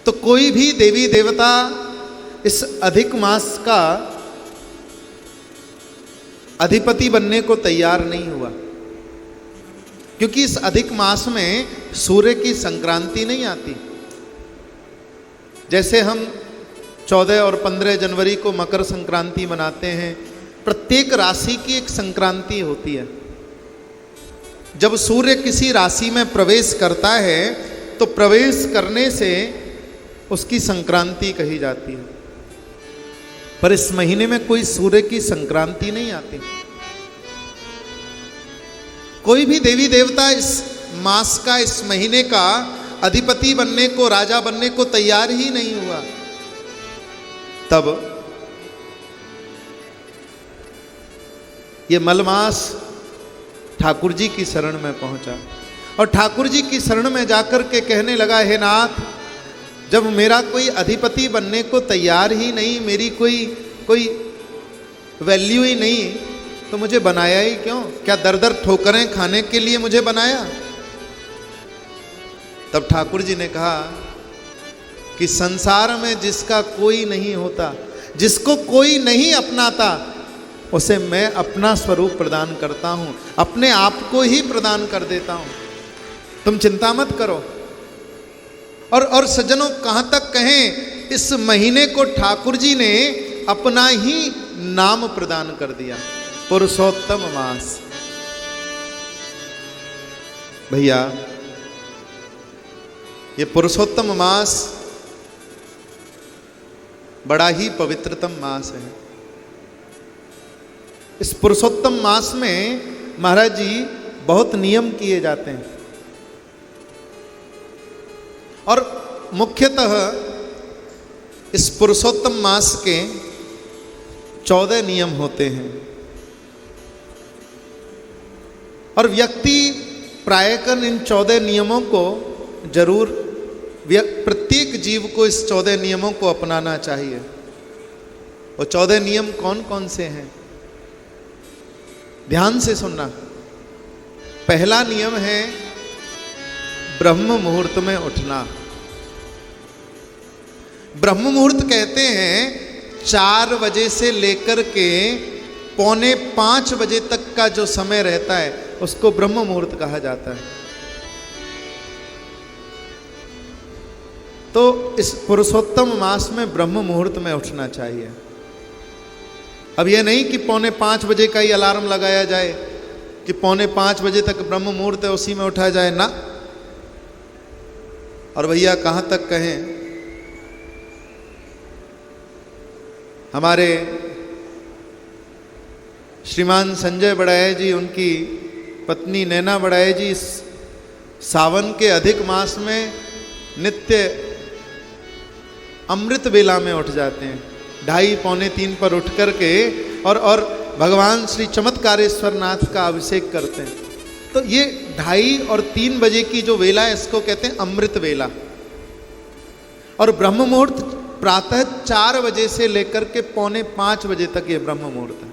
तो कोई भी देवी देवता इस अधिक मास का अधिपति बनने को तैयार नहीं हुआ, क्योंकि इस अधिक मास में सूर्य की संक्रांति नहीं आती। जैसे हम 14 और 15 जनवरी को मकर संक्रांति मनाते हैं, प्रत्येक राशि की एक संक्रांति होती है। जब सूर्य किसी राशि में प्रवेश करता है तो प्रवेश करने से उसकी संक्रांति कही जाती है, पर इस महीने में कोई सूर्य की संक्रांति नहीं आती। कोई भी देवी देवता इस मास का, इस महीने का अधिपति बनने को, राजा बनने को तैयार ही नहीं हुआ। तब ये मलमास ठाकुर जी की शरण में पहुंचा और ठाकुर जी की शरण में जाकर के कहने लगा, हे नाथ, जब मेरा कोई अधिपति बनने को तैयार ही नहीं, मेरी कोई वैल्यू ही नहीं, तो मुझे बनाया ही क्यों? क्या दर दर ठोकरें खाने के लिए मुझे बनाया? तब ठाकुर जी ने कहा कि संसार में जिसका कोई नहीं होता, जिसको कोई नहीं अपनाता, उसे मैं अपना स्वरूप प्रदान करता हूं, अपने आप को ही प्रदान कर देता हूं। तुम चिंता मत करो। और सज्जनों, कहां तक कहें, इस महीने को ठाकुर जी ने अपना ही नाम प्रदान कर दिया, पुरुषोत्तम मास। भैया, ये पुरुषोत्तम मास बड़ा ही पवित्रतम मास है। इस पुरुषोत्तम मास में महाराज जी बहुत नियम किए जाते हैं और मुख्यतः इस पुरुषोत्तम मास के 14 नियम होते हैं और व्यक्ति प्रायः इन 14 नियमों को जरूर, प्रत्येक जीव को इस 14 नियमों को अपनाना चाहिए। वो 14 नियम कौन कौन से हैं? ध्यान से सुनना। पहला नियम है ब्रह्म मुहूर्त में उठना। ब्रह्म मुहूर्त कहते हैं 4 बजे से लेकर के 4:45 बजे तक का जो समय रहता है उसको ब्रह्म मुहूर्त कहा जाता है। तो इस पुरुषोत्तम मास में ब्रह्म मुहूर्त में उठना चाहिए। अब यह नहीं कि 4:45 बजे का ही अलार्म लगाया जाए कि 4:45 बजे तक ब्रह्म मुहूर्त है उसी में उठा जाए ना। और भैया कहाँ तक कहें, हमारे श्रीमान संजय बड़ाए जी, उनकी पत्नी नैना बड़ाए जी सावन के अधिक मास में नित्य अमृत बेला में उठ जाते हैं, 2:30 पौने 3 पर उठ करके और भगवान श्री चमत्कारेश्वर नाथ का अभिषेक करते हैं। तो ये 2:30 और 3 बजे की जो वेला है इसको कहते हैं अमृत वेला। और ब्रह्म मुहूर्त प्रातः 4 बजे से लेकर के 4:45 बजे तक ये ब्रह्म मुहूर्त है।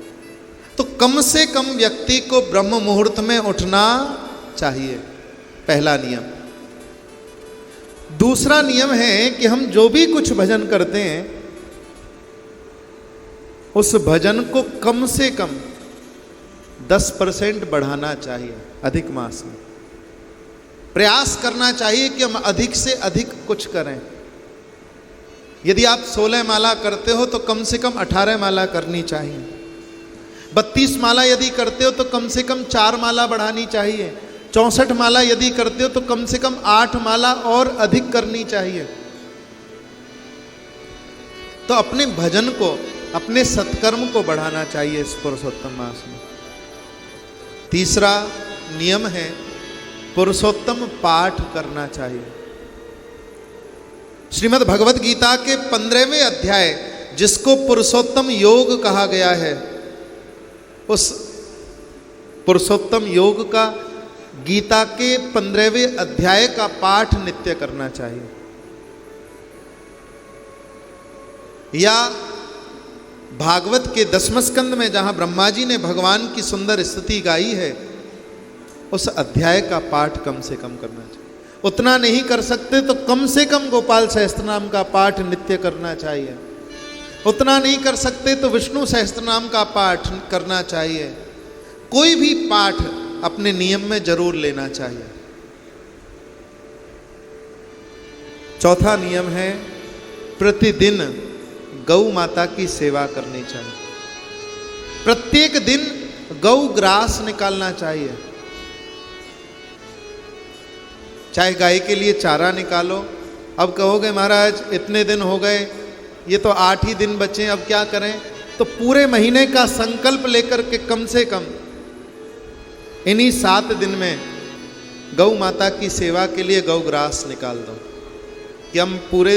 तो कम से कम व्यक्ति को ब्रह्म मुहूर्त में उठना चाहिए, पहला नियम। दूसरा नियम है कि हम जो भी कुछ भजन करते हैं उस भजन को कम से कम 10% बढ़ाना चाहिए। अधिक मास में प्रयास करना चाहिए कि हम अधिक से अधिक कुछ करें। यदि आप 16 माला करते हो तो कम से कम 18 माला करनी चाहिए। 32 माला यदि करते हो तो कम से कम 4 माला बढ़ानी चाहिए। 64 माला यदि करते हो तो कम से कम 8 माला और अधिक करनी चाहिए। तो अपने भजन को, अपने सत्कर्म को बढ़ाना चाहिए इस पुरुषोत्तम मास में। तीसरा नियम है पुरुषोत्तम पाठ करना चाहिए। श्रीमद् भगवत गीता के 15वें अध्याय, जिसको पुरुषोत्तम योग कहा गया है, उस पुरुषोत्तम योग का गीता के 15वें अध्याय का पाठ नित्य करना चाहिए। या भागवत के 10वें स्कंद में जहां ब्रह्मा जी ने भगवान की सुंदर स्तुति गाई है, उस अध्याय का पाठ कम से कम करना चाहिए। उतना नहीं कर सकते तो कम से कम गोपाल सहस्त्रनाम का पाठ नित्य करना चाहिए। उतना नहीं कर सकते तो विष्णु सहस्त्रनाम का पाठ करना चाहिए। कोई भी पाठ अपने नियम में जरूर लेना चाहिए। चौथा नियम है प्रतिदिन गौ माता की सेवा करनी चाहिए। प्रत्येक दिन गौ ग्रास निकालना चाहिए। चाहे गाय के लिए चारा निकालो। अब कहोगे महाराज इतने दिन हो गए, ये तो 8 ही दिन बचे, अब क्या करें? तो पूरे महीने का संकल्प लेकर के कम से कम इन्हीं 7 दिन में गौ माता की सेवा के लिए गौ ग्रास निकाल दो। कि हम पूरे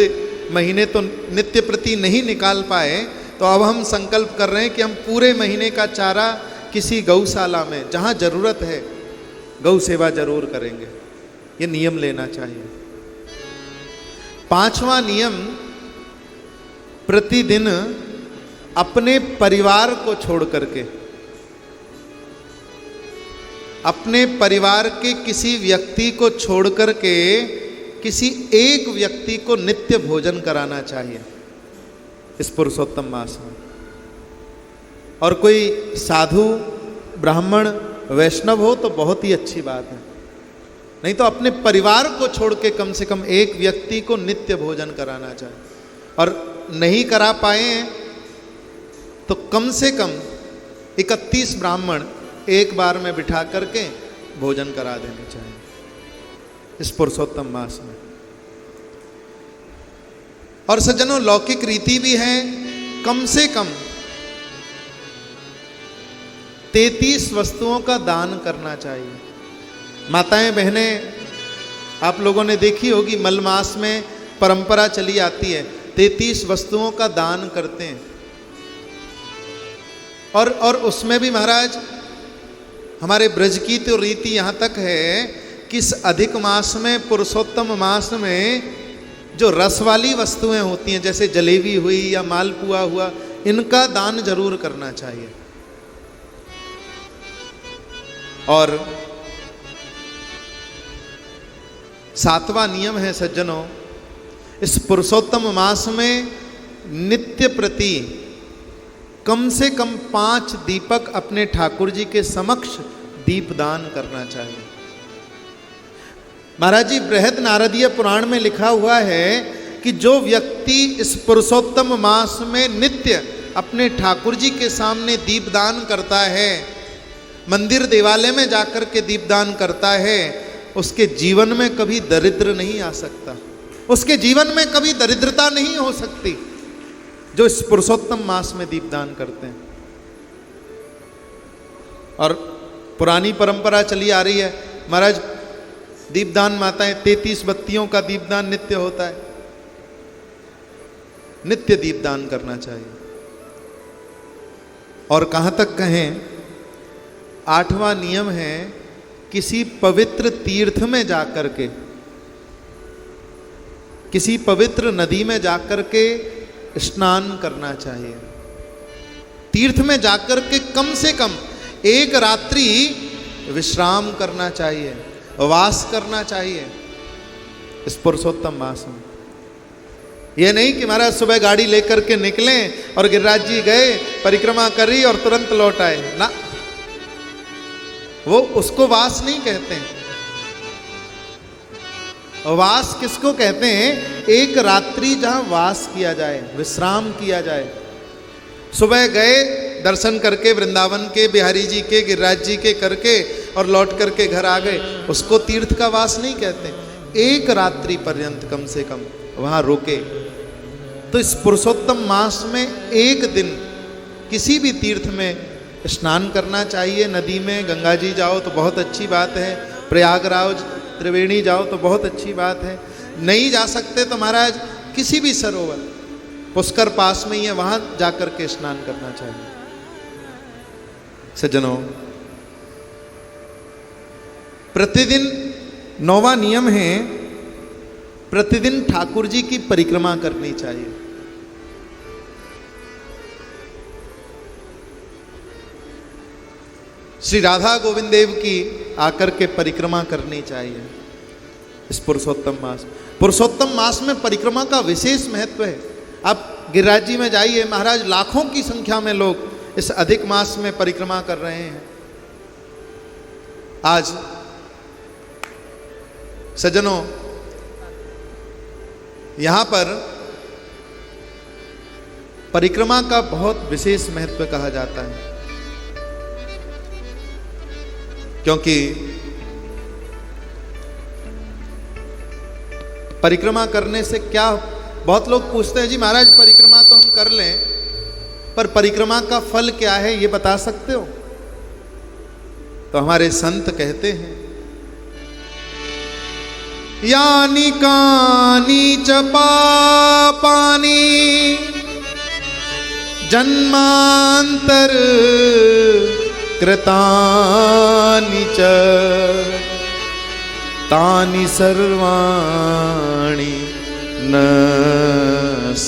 महीने तो नित्य प्रति नहीं निकाल पाए, तो अब हम संकल्प कर रहे हैं कि हम पूरे महीने का चारा किसी गौशाला में जहाँ जरूरत है गौ सेवा जरूर करेंगे। ये नियम लेना चाहिए। 5वां नियम, प्रतिदिन अपने परिवार को छोड़ करके, अपने परिवार के किसी व्यक्ति को छोड़ करके किसी एक व्यक्ति को नित्य भोजन कराना चाहिए इस पुरुषोत्तम मास में। और कोई साधु ब्राह्मण वैष्णव हो तो बहुत ही अच्छी बात है, नहीं तो अपने परिवार को छोड़ के कम से कम एक व्यक्ति को नित्य भोजन कराना चाहिए। और नहीं करा पाए तो कम से कम 31 ब्राह्मण एक बार में बिठा करके भोजन करा देने चाहिए इस पुरुषोत्तम मास में। और सज्जनों, लौकिक रीति भी है, कम से कम 33 वस्तुओं का दान करना चाहिए। माताएं बहनें, आप लोगों ने देखी होगी मल मास में परंपरा चली आती है, 33 वस्तुओं का दान करते हैं। और उसमें भी महाराज हमारे ब्रज की तो रीति यहाँ तक है कि इस अधिक मास में, पुरुषोत्तम मास में जो रस वाली वस्तुएं होती हैं, जैसे जलेबी हुई या मालपुआ हुआ, इनका दान जरूर करना चाहिए। और 7वां नियम है सज्जनों, इस पुरुषोत्तम मास में नित्य प्रति कम से कम 5 दीपक अपने ठाकुर जी के समक्ष दीपदान करना चाहिए। महाराज जी, बृहद नारदीय पुराण में लिखा हुआ है कि जो व्यक्ति इस पुरुषोत्तम मास में नित्य अपने ठाकुर जी के सामने दीपदान करता है, मंदिर देवालय में जाकर के दीपदान करता है, उसके जीवन में कभी दरिद्र नहीं आ सकता, उसके जीवन में कभी दरिद्रता नहीं हो सकती, जो इस पुरुषोत्तम मास में दीपदान करते हैं। और पुरानी परंपरा चली आ रही है महाराज, दीपदान माताएं 33 बत्तियों का दीपदान नित्य होता है, नित्य दीपदान करना चाहिए। और कहां तक कहें, 8वां नियम है किसी पवित्र तीर्थ में जाकर के, किसी पवित्र नदी में जाकर के स्नान करना चाहिए। तीर्थ में जाकर के कम से कम 1 रात्रि विश्राम करना चाहिए, वास करना चाहिए इस पुरुषोत्तम मास में। यह नहीं कि महाराज सुबह गाड़ी लेकर के निकले और गिरिराज जी गए, परिक्रमा करी और तुरंत लौट आए ना, वो उसको वास नहीं कहते हैं। वास किसको कहते हैं? 1 रात्रि जहां वास किया जाए, विश्राम किया जाए। सुबह गए, दर्शन करके वृंदावन के, बिहारी जी के, गिरिराज जी के करके और लौट करके घर आ गए, उसको तीर्थ का वास नहीं कहते। 1 रात्रि पर्यंत कम से कम वहां रुके। तो इस पुरुषोत्तम मास में 1 दिन किसी भी तीर्थ में स्नान करना चाहिए। नदी में गंगा जी जाओ तो बहुत अच्छी बात है, प्रयागराज त्रिवेणी जाओ तो बहुत अच्छी बात है। नहीं जा सकते तो महाराज किसी भी सरोवर, पुष्कर पास में ही है, वहां जाकर के स्नान करना चाहिए। सज्जनों, प्रतिदिन 9वां नियम है प्रतिदिन ठाकुर जी की परिक्रमा करनी चाहिए। श्री राधा गोविंद देव की आकर के परिक्रमा करनी चाहिए। इस पुरुषोत्तम मास। पुरुषोत्तम मास में परिक्रमा का विशेष महत्व है। आप गिरिराज जी में जाइए, महाराज लाखों की संख्या में लोग इस अधिक मास में परिक्रमा कर रहे हैं। आज सज्जनों, यहां पर परिक्रमा का बहुत विशेष महत्व कहा जाता है, क्योंकि परिक्रमा करने से क्या, बहुत लोग पूछते हैं जी महाराज परिक्रमा तो हम कर लें, पर परिक्रमा का फल क्या है ये बता सकते हो? तो हमारे संत कहते हैं, यानी कानी च पापानि जन्मांतर कृतानि च तानि सर्वाणि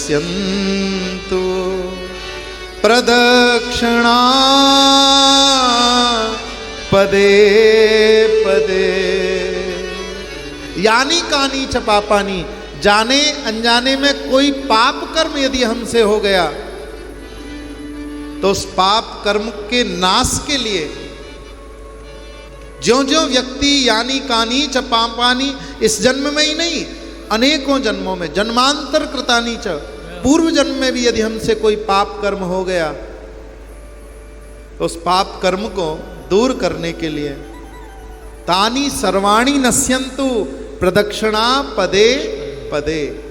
नश्यन्तु प्रदक्षिणा पदे पदे। यानी कानी च पापानी, जाने अनजाने में कोई पाप कर्म यदि हमसे हो गया तो उस पाप कर्म के नाश के लिए ज्यों ज्यों व्यक्ति यानी कानी च पापानी, इस जन्म में ही नहीं अनेकों जन्मों में, जन्मांतर कृतानी च, पूर्व जन्म में भी यदि हमसे कोई पाप कर्म हो गया तो उस पाप कर्म को दूर करने के लिए तानि सर्वाणि नश्यन्तु प्रदक्षिणा पदे पदे।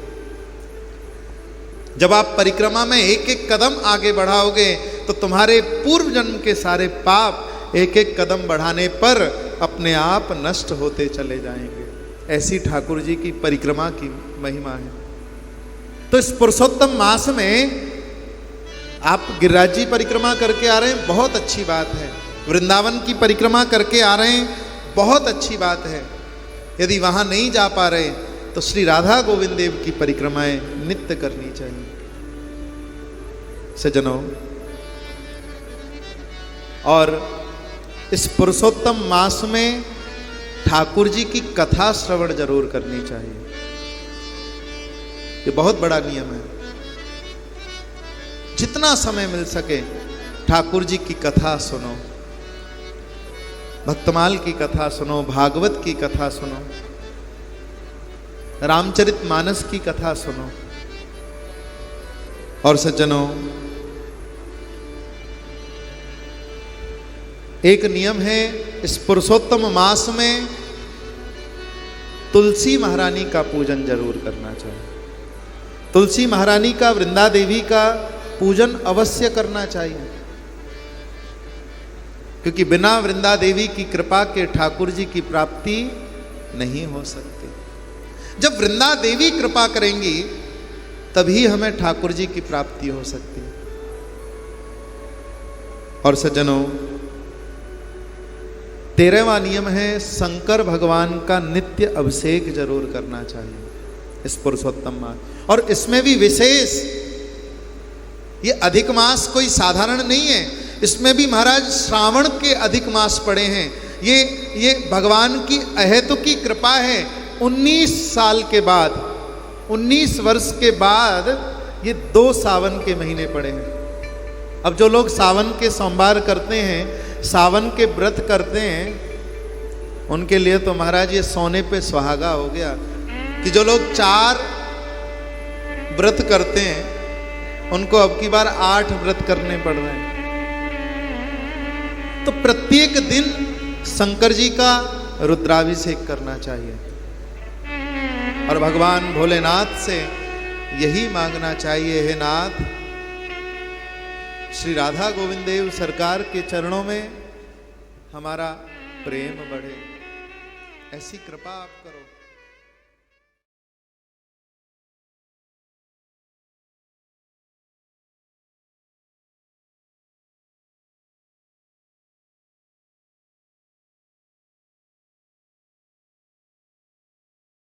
जब आप परिक्रमा में एक एक कदम आगे बढ़ाओगे तो तुम्हारे पूर्व जन्म के सारे पाप एक एक कदम बढ़ाने पर अपने आप नष्ट होते चले जाएंगे। ऐसी ठाकुर जी की परिक्रमा की महिमा है। तो इस पुरुषोत्तम मास में आप गिरिराज जी परिक्रमा करके आ रहे हैं, बहुत अच्छी बात है। वृंदावन की परिक्रमा करके आ रहे हैं, बहुत अच्छी बात है। यदि वहां नहीं जा पा रहे तो श्री राधा गोविंद देव की परिक्रमाएं नित्य करनी चाहिए। सज्जनों, और इस पुरुषोत्तम मास में ठाकुर जी की कथा श्रवण जरूर करनी चाहिए। ये बहुत बड़ा नियम है। जितना समय मिल सके ठाकुर जी की कथा सुनो, भक्तमाल की कथा सुनो, भागवत की कथा सुनो, रामचरितमानस की कथा सुनो। और सज्जनों, एक नियम है, इस पुरुषोत्तम मास में तुलसी महारानी का पूजन जरूर करना चाहिए। तुलसी महारानी का, वृंदा देवी का पूजन अवश्य करना चाहिए, क्योंकि बिना वृंदा देवी की कृपा के ठाकुर जी की प्राप्ति नहीं हो सकती। जब वृंदा देवी कृपा करेंगी तभी हमें ठाकुर जी की प्राप्ति हो सकती है। और सज्जनों, 13वां नियम है, शंकर भगवान का नित्य अभिषेक जरूर करना चाहिए इस पुरुषोत्तम मास। और इसमें भी विशेष, ये अधिक मास कोई साधारण नहीं है, इसमें भी महाराज श्रावण के अधिक मास पड़े हैं। ये भगवान की अहेतुकी कृपा है। 19 साल के बाद, 19 वर्ष के बाद ये 2 सावन के महीने पड़े हैं। अब जो लोग सावन के सोमवार करते हैं, सावन के व्रत करते हैं, उनके लिए तो महाराज ये सोने पे सुहागा हो गया कि जो लोग 4 व्रत करते हैं उनको अब की बार 8 व्रत करने पड़ रहे हैं। तो प्रत्येक दिन शंकर जी का रुद्राभिषेक करना चाहिए और भगवान भोलेनाथ से यही मांगना चाहिए, हे नाथ, श्री राधा गोविंद देव सरकार के चरणों में हमारा प्रेम बढ़े, ऐसी कृपा आप करो।